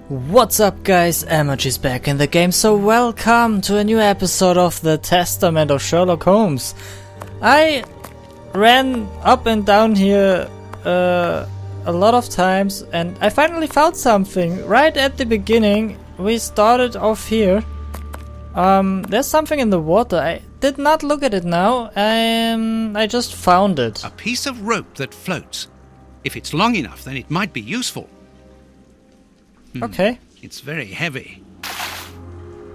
What's up guys, Emargy's back in the game, so welcome to a new episode of the Testament of Sherlock Holmes. I ran up and down here a lot of times and I finally found something. Right at the beginning, we started off here. There's something in the water. I did not look at it now, I just found it. A piece of rope that floats. If it's long enough, then it might be useful. Okay. It's very heavy.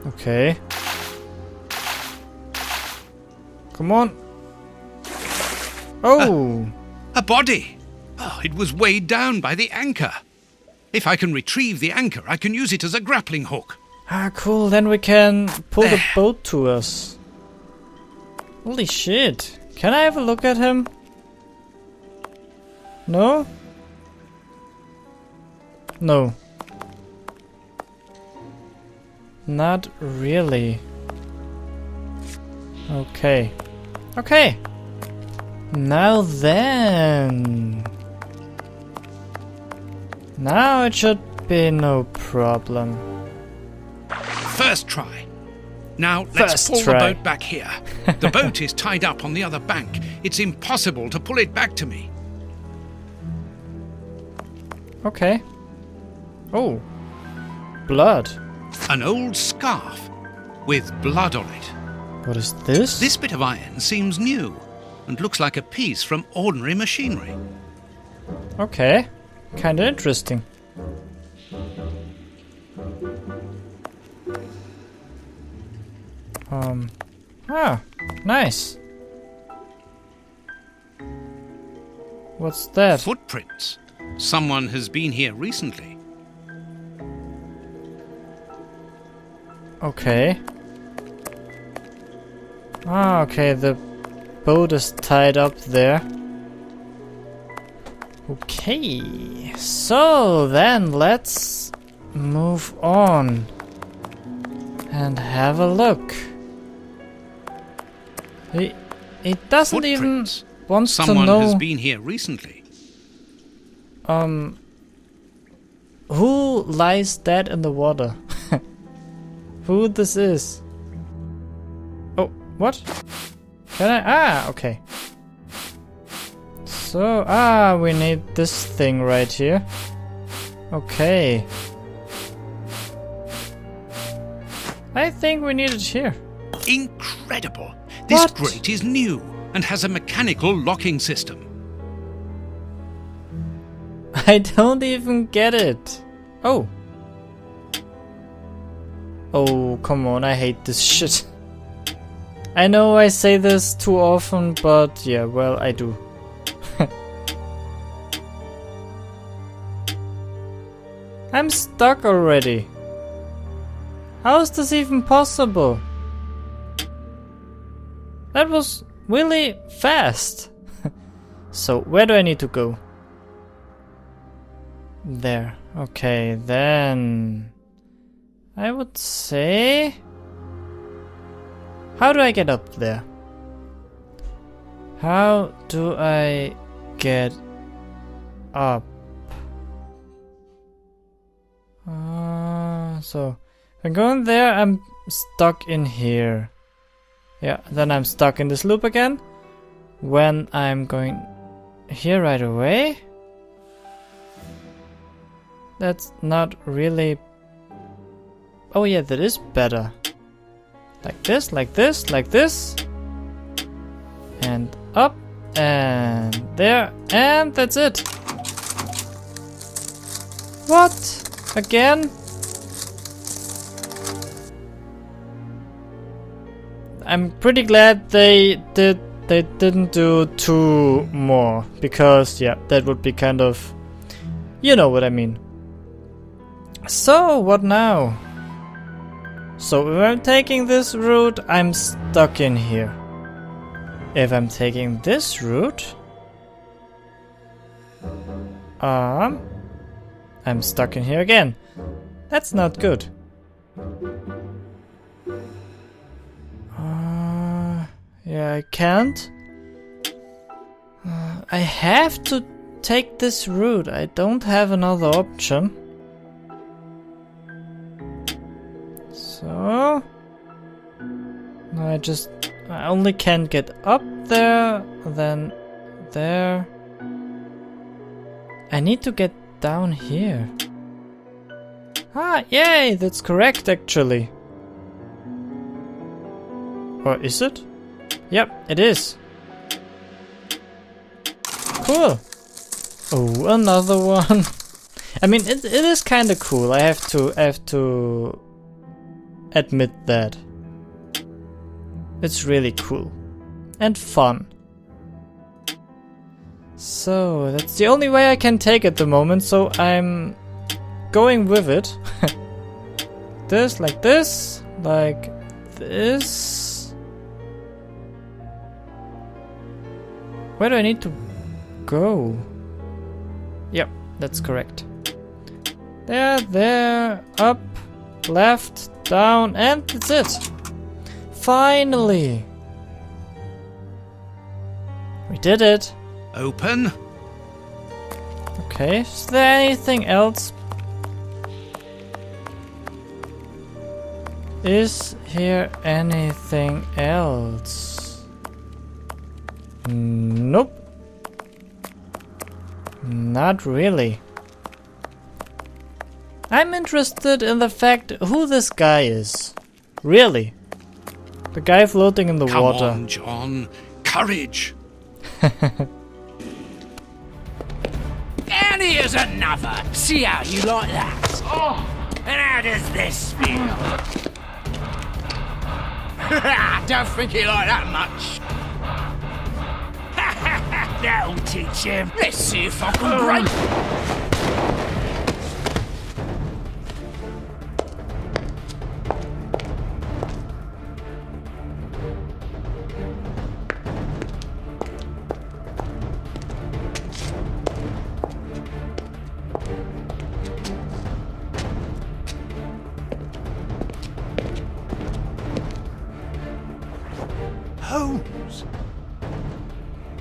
Okay. Come on. Oh! A body! Oh, it was weighed down by the anchor. If I can retrieve the anchor, I can use it as a grappling hook. Ah, cool. Then we can pull the boat to us. Holy shit. Can I have a look at him? No? No. Not really. Okay. Okay. Now then. Now it should be no problem. First try. Now let's pull the boat back here. The boat is tied up on the other bank. It's impossible to pull it back to me. Okay. Oh. Blood. An old scarf with blood on it. What is this? This bit of iron seems new and looks like a piece from ordinary machinery. Okay. Kinda interesting. Nice. What's that? Footprints. Someone has been here recently. Okay. Okay, the boat is tied up there. Okay, so then let's move on and have a look. He doesn't even want to know. Someone has been here recently. Who lies dead in the water? Who this is? Oh, what? Can I? Okay. So, we need this thing right here. Okay. I think we need it here. Incredible! This grate is new and has a mechanical locking system. I don't even get it. Oh. Oh, come on, I hate this shit. I know I say this too often, but yeah, well, I do. I'm stuck already. How is this even possible? That was really fast. So, where do I need to go? There. Okay, then I would say, how do I get up there? How do I get up? So if I'm going there, I'm stuck in here. Yeah, then I'm stuck in this loop again. When I'm going here right away, that's not really... Oh yeah, that is better. Like this, like this, like this. And up, and there, and that's it. What? Again? I'm pretty glad they didn't do 2 more, because yeah, that would be kind of... You know what I mean. So, what now? So, if I'm taking this route, I'm stuck in here. If I'm taking this route, I'm stuck in here again. That's not good. Yeah, I can't. I have to take this route. I don't have another option. So... I only can get up there, then there. I need to get down here. Ah, yay! That's correct, actually. Or is it? Yep, it is. Cool. Oh, another one. I mean, it is kind of cool. I have to admit that. It's really cool and fun. So that's the only way I can take at the moment. So I'm going with it. This, like this, like this. Where do I need to go? Yep, that's correct. There, up, left, down, and that's it. Finally! We did it. Open. Okay, is there anything else? Is here anything else? Nope. Not really. I'm interested in the fact who this guy is. Really. The guy floating in the water. Come on, John. Courage. And here's another. See how you like that? Oh, and how does this feel? Don't think you like that much. That'll teach him. Let's see if I can break. Holmes.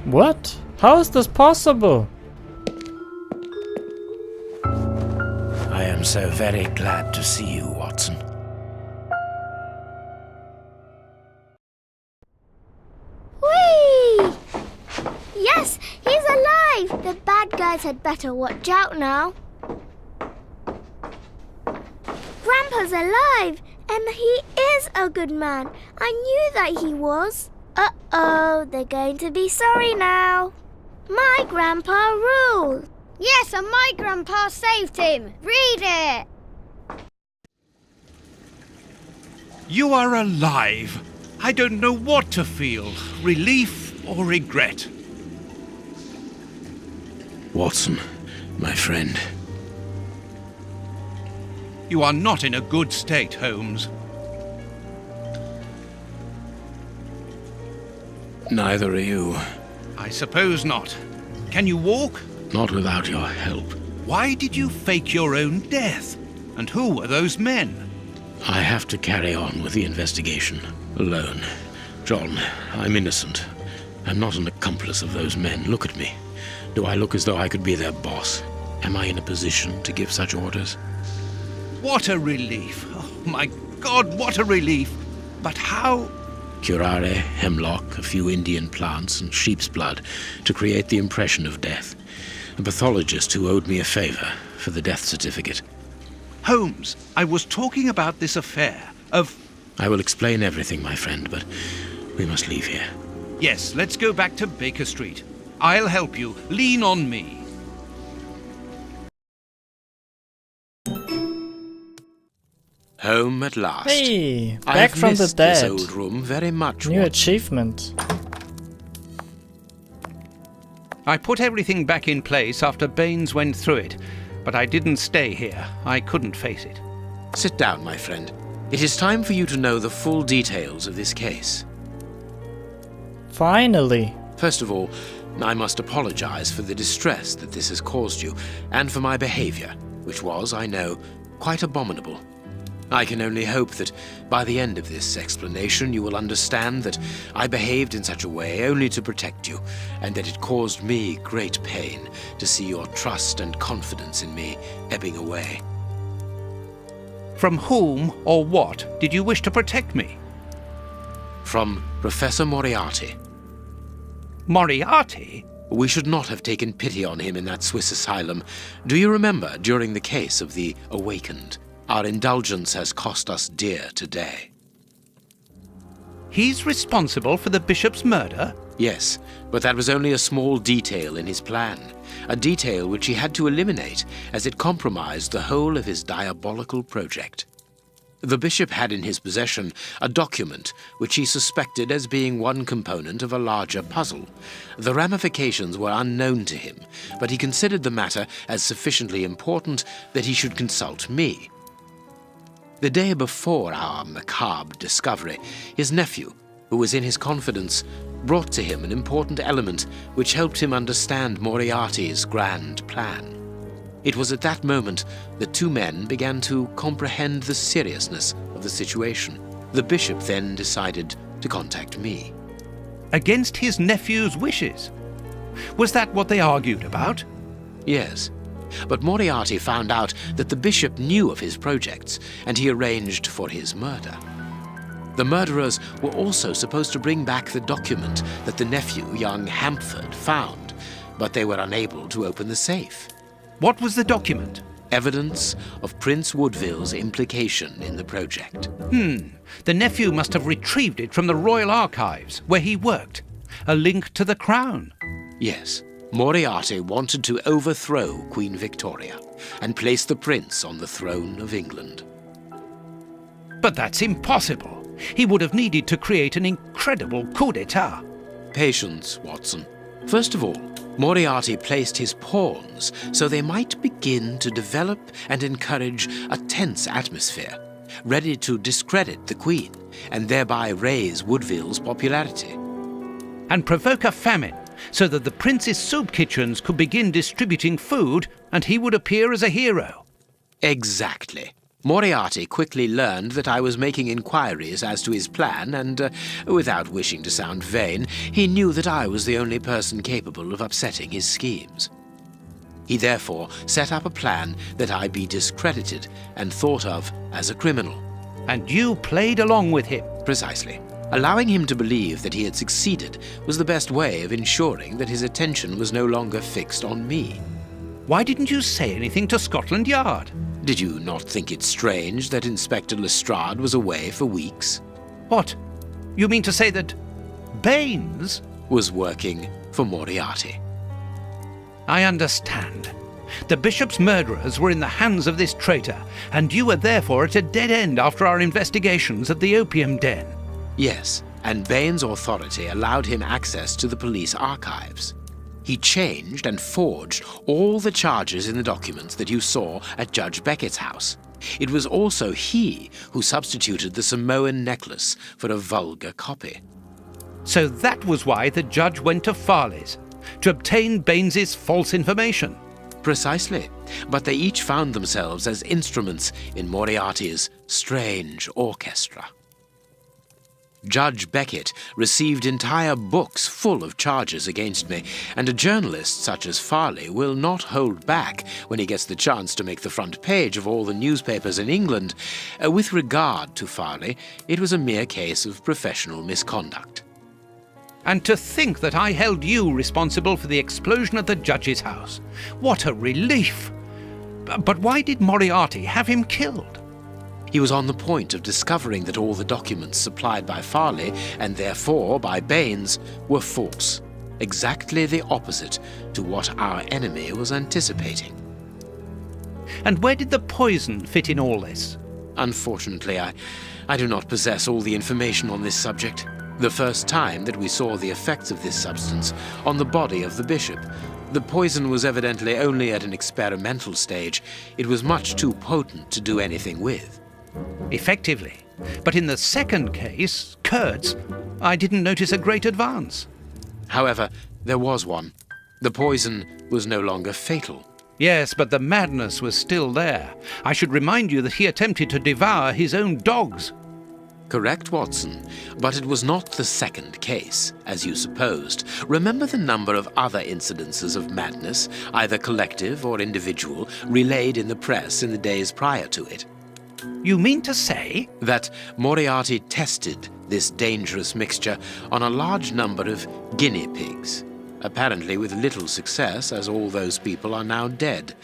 What? How is this possible? I am so very glad to see you, Watson. Whee! Yes, he's alive! The bad guys had better watch out now. Grandpa's alive, and he is a good man. I knew that he was. Uh-oh, they're going to be sorry now. My grandpa ruled. Yes, and my grandpa saved him. Read it. You are alive. I don't know what to feel. Relief or regret. Watson, my friend. You are not in a good state, Holmes. Neither are you. I suppose not. Can you walk? Not without your help. Why did you fake your own death? And who were those men? I have to carry on with the investigation. Alone. John, I'm innocent. I'm not an accomplice of those men. Look at me. Do I look as though I could be their boss? Am I in a position to give such orders? What a relief. Oh, my God, what a relief. But how... Curare, hemlock, a few Indian plants, and sheep's blood to create the impression of death. A pathologist who owed me a favor for the death certificate. Holmes, I was talking about this affair of... I will explain everything, my friend, but we must leave here. Yes, let's go back to Baker Street. I'll help you. Lean on me. Home at last. Hey, back I've from the missed this dead. old room very much. New Watson. achievement. I put everything back in place after Baines went through it, but I didn't stay here. I couldn't face it. Sit down, my friend. It is time for you to know the full details of this case. Finally. First of all, I must apologize for the distress that this has caused you, and for my behavior, which was, I know, quite abominable. I can only hope that by the end of this explanation you will understand that I behaved in such a way only to protect you, and that it caused me great pain to see your trust and confidence in me ebbing away. From whom or what did you wish to protect me? From Professor Moriarty. Moriarty? We should not have taken pity on him in that Swiss asylum. Do you remember, during the case of the Awakened, our indulgence has cost us dear today? He's responsible for the bishop's murder? Yes, but that was only a small detail in his plan. A detail which he had to eliminate, as it compromised the whole of his diabolical project. The bishop had in his possession a document which he suspected as being one component of a larger puzzle. The ramifications were unknown to him, but he considered the matter as sufficiently important that he should consult me. The day before our macabre discovery, his nephew, who was in his confidence, brought to him an important element which helped him understand Moriarty's grand plan. It was at that moment that two men began to comprehend the seriousness of the situation. The bishop then decided to contact me. Against his nephew's wishes? Was that what they argued about? Yes, but Moriarty found out that the bishop knew of his projects, and he arranged for his murder. The murderers were also supposed to bring back the document that the nephew, young Hampford, found, but they were unable to open the safe. What was the document? Evidence of Prince Woodville's implication in the project. The nephew must have retrieved it from the Royal Archives, where he worked. A link to the crown. Yes, Moriarty wanted to overthrow Queen Victoria and place the prince on the throne of England. But that's impossible. He would have needed to create an incredible coup d'etat. Patience, Watson. First of all, Moriarty placed his pawns so they might begin to develop and encourage a tense atmosphere, ready to discredit the Queen and thereby raise Woodville's popularity. And provoke a famine, so that the prince's soup kitchens could begin distributing food and he would appear as a hero. Exactly. Moriarty quickly learned that I was making inquiries as to his plan and, without wishing to sound vain, he knew that I was the only person capable of upsetting his schemes. He therefore set up a plan that I be discredited and thought of as a criminal. And you played along with him? Precisely. Allowing him to believe that he had succeeded was the best way of ensuring that his attention was no longer fixed on me. Why didn't you say anything to Scotland Yard? Did you not think it strange that Inspector Lestrade was away for weeks? What? You mean to say that Baines was working for Moriarty? I understand. The bishop's murderers were in the hands of this traitor, and you were therefore at a dead end after our investigations at the opium den. Yes, and Baines' authority allowed him access to the police archives. He changed and forged all the charges in the documents that you saw at Judge Beckett's house. It was also he who substituted the Samoan necklace for a vulgar copy. So that was why the judge went to Farley's, to obtain Baines's false information. Precisely, but they each found themselves as instruments in Moriarty's strange orchestra. Judge Beckett received entire books full of charges against me, and a journalist such as Farley will not hold back when he gets the chance to make the front page of all the newspapers in England. With regard to Farley, it was a mere case of professional misconduct. And to think that I held you responsible for the explosion at the judge's house. What a relief! But why did Moriarty have him killed? He was on the point of discovering that all the documents supplied by Farley, and therefore by Baines, were false, exactly the opposite to what our enemy was anticipating. And where did the poison fit in all this? Unfortunately, I do not possess all the information on this subject. The first time that we saw the effects of this substance on the body of the bishop, the poison was evidently only at an experimental stage. It was much too potent to do anything with. Effectively. But in the second case, Kurtz, I didn't notice a great advance. However, there was one. The poison was no longer fatal. Yes, but the madness was still there. I should remind you that he attempted to devour his own dogs. Correct, Watson, but it was not the second case, as you supposed. Remember the number of other incidences of madness, either collective or individual, relayed in the press in the days prior to it. You mean to say? That Moriarty tested this dangerous mixture on a large number of guinea pigs, apparently with little success, as all those people are now dead.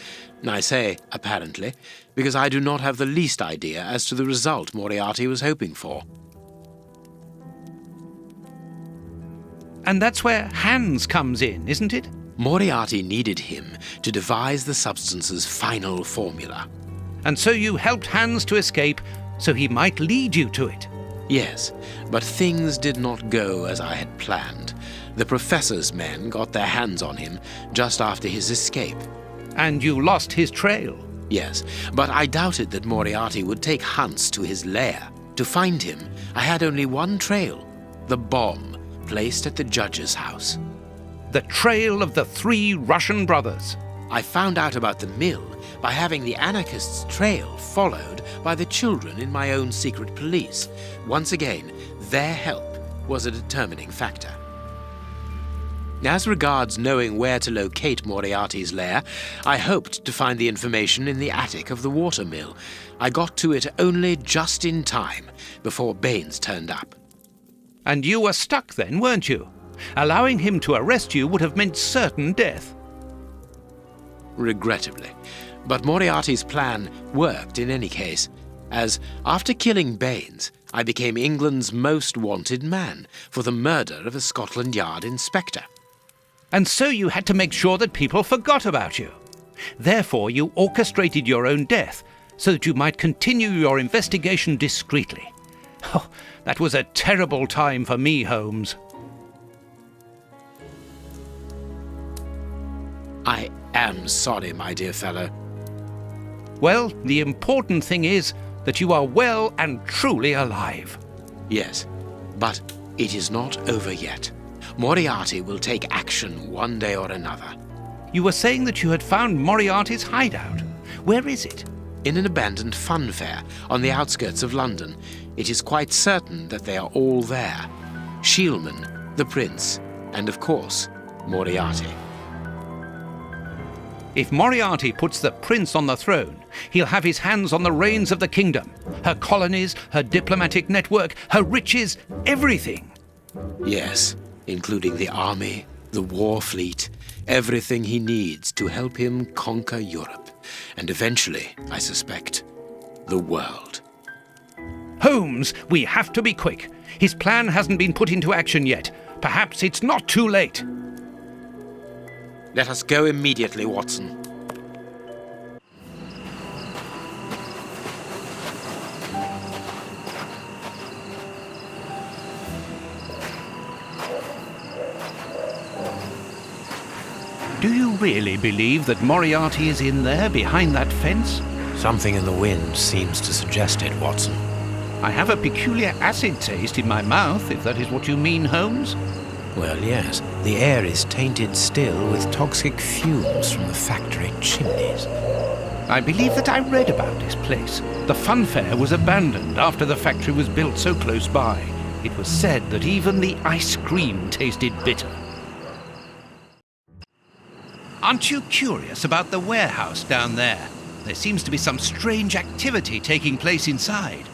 I say apparently, because I do not have the least idea as to the result Moriarty was hoping for. And that's where Hans comes in, isn't it? Moriarty needed him to devise the substance's final formula. And so you helped Hans to escape, so he might lead you to it. Yes, but things did not go as I had planned. The professor's men got their hands on him just after his escape. And you lost his trail. Yes, but I doubted that Moriarty would take Hans to his lair. To find him, I had only one trail, the bomb placed at the judge's house. The trail of the 3 Russian brothers. I found out about the mill by having the anarchists' trail followed by the children in my own secret police. Once again, their help was a determining factor. As regards knowing where to locate Moriarty's lair, I hoped to find the information in the attic of the water mill. I got to it only just in time before Baines turned up. And you were stuck then, weren't you? Allowing him to arrest you would have meant certain death. Regrettably. But Moriarty's plan worked in any case, as after killing Baines, I became England's most wanted man for the murder of a Scotland Yard inspector. And so you had to make sure that people forgot about you. Therefore, you orchestrated your own death so that you might continue your investigation discreetly. Oh, that was a terrible time for me, Holmes. I am sorry, my dear fellow. Well, the important thing is that you are well and truly alive. Yes, but it is not over yet. Moriarty will take action one day or another. You were saying that you had found Moriarty's hideout. Where is it? In an abandoned fun fair on the outskirts of London. It is quite certain that they are all there. Shielman, the prince, and of course, Moriarty. If Moriarty puts the prince on the throne, he'll have his hands on the reins of the kingdom, her colonies, her diplomatic network, her riches, everything. Yes, including the army, the war fleet, everything he needs to help him conquer Europe, and eventually, I suspect, the world. Holmes, we have to be quick. His plan hasn't been put into action yet. Perhaps it's not too late. Let us go immediately, Watson. Do you really believe that Moriarty is in there behind that fence? Something in the wind seems to suggest it, Watson. I have a peculiar acid taste in my mouth, if that is what you mean, Holmes. Well, yes. The air is tainted still with toxic fumes from the factory chimneys. I believe that I read about this place. The fun fair was abandoned after the factory was built so close by. It was said that even the ice cream tasted bitter. Aren't you curious about the warehouse down there? There seems to be some strange activity taking place inside.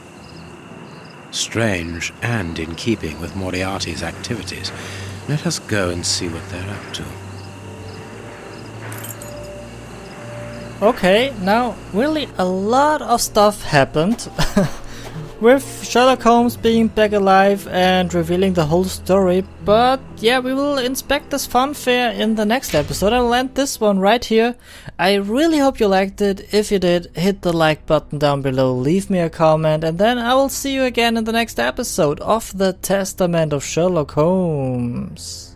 Strange and in keeping with Moriarty's activities. Let us go and see what they're up to. Okay, now really a lot of stuff happened with Sherlock Holmes being back alive and revealing the whole story, but yeah, we will inspect this fun fair in the next episode. I will end this one right here. I really hope you liked it. If you did, hit the like button down below, leave me a comment, and then I will see you again in the next episode of The Testament of Sherlock Holmes.